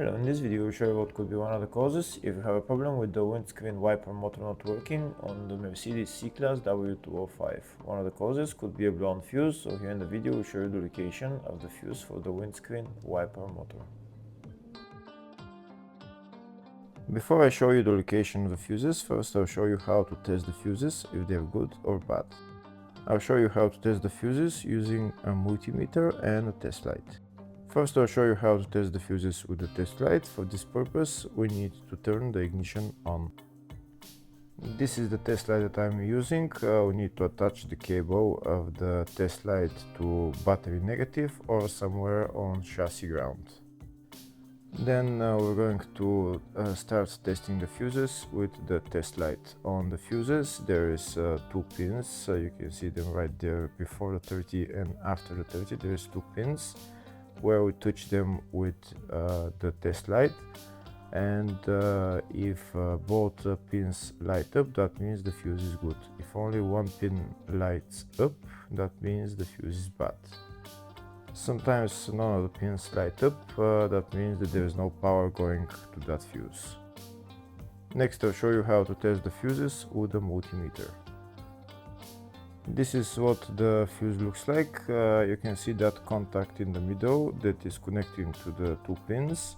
Hello, in this video we'll show you what could be one of the causes if you have a problem with the windscreen wiper motor not working on the Mercedes C-Class W205. One of the causes could be a blown fuse, so here in the video we'll show you the location of the fuse for the windscreen wiper motor. Before I show you the location of the fuses, first I'll show you how to test the fuses, if they're good or bad. I'll show you how to test the fuses using a multimeter and a test light. First, I'll show you how to test the fuses with the test light. For this purpose, we need to turn the ignition on. This is the test light that I'm using. We need to attach the cable of the test light to battery negative or somewhere on chassis ground. Then we're going to start testing the fuses with the test light. On the fuses there is 2 pins, so you can see them right there before the 30 and after the 30 there is 2 pins where we touch them with the test light, and if both pins light up, that means the fuse is good. If only one pin lights up, that means the fuse is bad. Sometimes none of the pins light up, that means that there is no power going to that fuse. Next I'll show you how to test the fuses with a multimeter. This is what the fuse looks like. You can see that contact in the middle that is connecting to the 2 pins.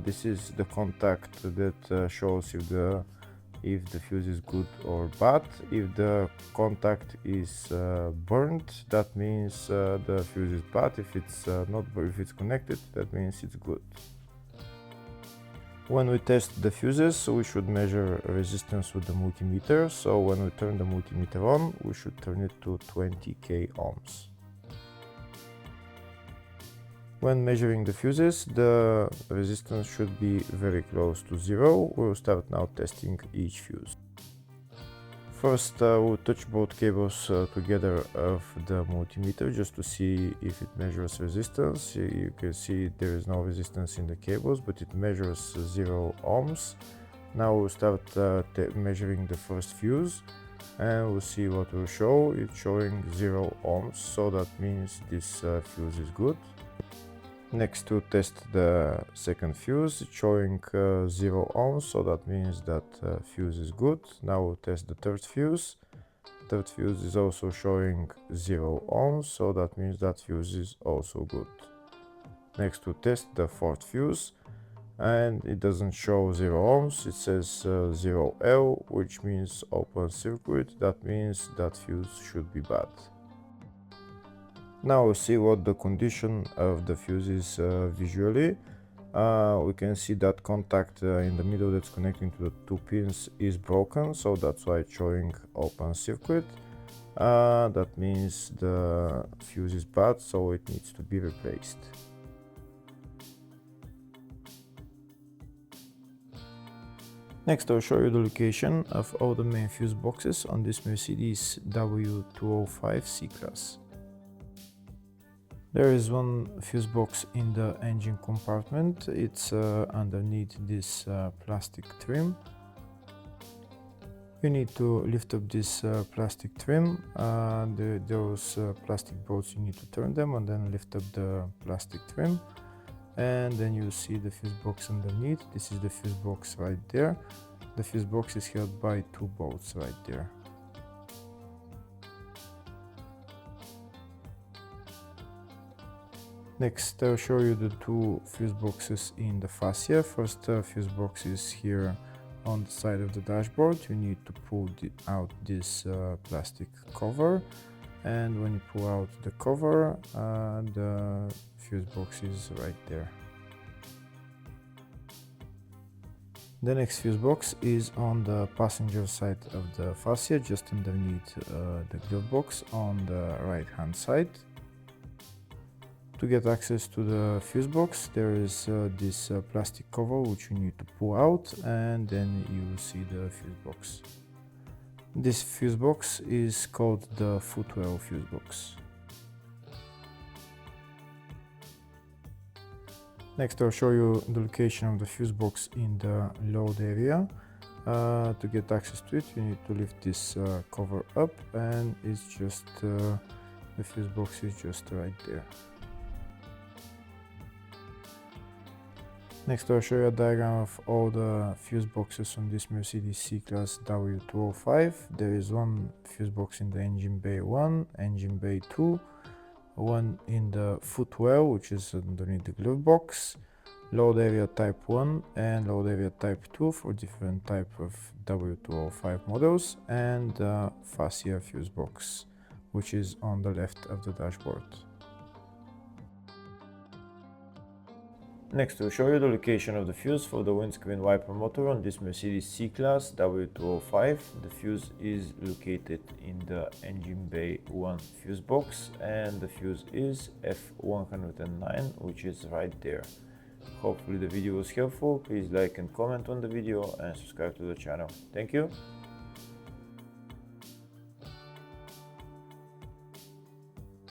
This is the contact that shows if the fuse is good or bad. If the contact is burned, that means the fuse is bad. If it's connected, that means it's good. When we test the fuses, we should measure resistance with the multimeter. So when we turn the multimeter on, we should turn it to 20k ohms. When measuring the fuses, the resistance should be very close to 0. We'll start now testing each fuse. First, we'll touch both cables together of the multimeter just to see if it measures resistance. You can see there is no resistance in the cables, but it measures 0 ohms. Now we'll start measuring the first fuse, and we'll see what will show. It's showing 0 ohms, so that means this fuse is good. Next, to test the second fuse, it's showing 0 ohms, so that means that fuse is good. Now we'll test the third fuse. Third fuse is also showing 0 ohms, so that means that fuse is also good. Next, to test the fourth fuse, and it doesn't show 0 ohms, it says 0L, which means open circuit. That means that fuse should be bad. Now we'll see what the condition of the fuse is visually. We can see that contact in the middle that's connecting to the 2 pins is broken, so that's why it's showing open circuit. That means the fuse is bad, so it needs to be replaced. Next I'll show you the location of all the main fuse boxes on this Mercedes W205 C-Class. There is one fuse box in the engine compartment. It's underneath this plastic trim. You need to lift up this plastic trim. Those plastic bolts, you need to turn them and then lift up the plastic trim. And then you see the fuse box underneath. This is the fuse box right there. The fuse box is held by 2 bolts right there. Next, I'll show you the 2 fuse boxes in the fascia. First fuse box is here on the side of the dashboard. You need to pull out this plastic cover, and when you pull out the cover, the fuse box is right there. The next fuse box is on the passenger side of the fascia, just underneath the glove box on the right hand side. To get access to the fuse box, there is this plastic cover which you need to pull out, and then you will see the fuse box. This fuse box is called the footwell fuse box. Next I'll show you the location of the fuse box in the load area. To get access to it, you need to lift this cover up, and it's just the fuse box is just right there. Next I'll show you a diagram of all the fuse boxes on this Mercedes C-Class W205. There is one fuse box in the engine bay 1, engine bay 2, one in the footwell, which is underneath the glove box, load area type 1 and load area type 2 for different type of W205 models, and fascia fuse box, which is on the left of the dashboard. Next, we'll show you the location of the fuse for the windscreen wiper motor on this Mercedes C-Class W205. The fuse is located in the engine bay 1 fuse box, and the fuse is F109, which is right there. Hopefully the video was helpful. Please like and comment on the video and subscribe to the channel. Thank you.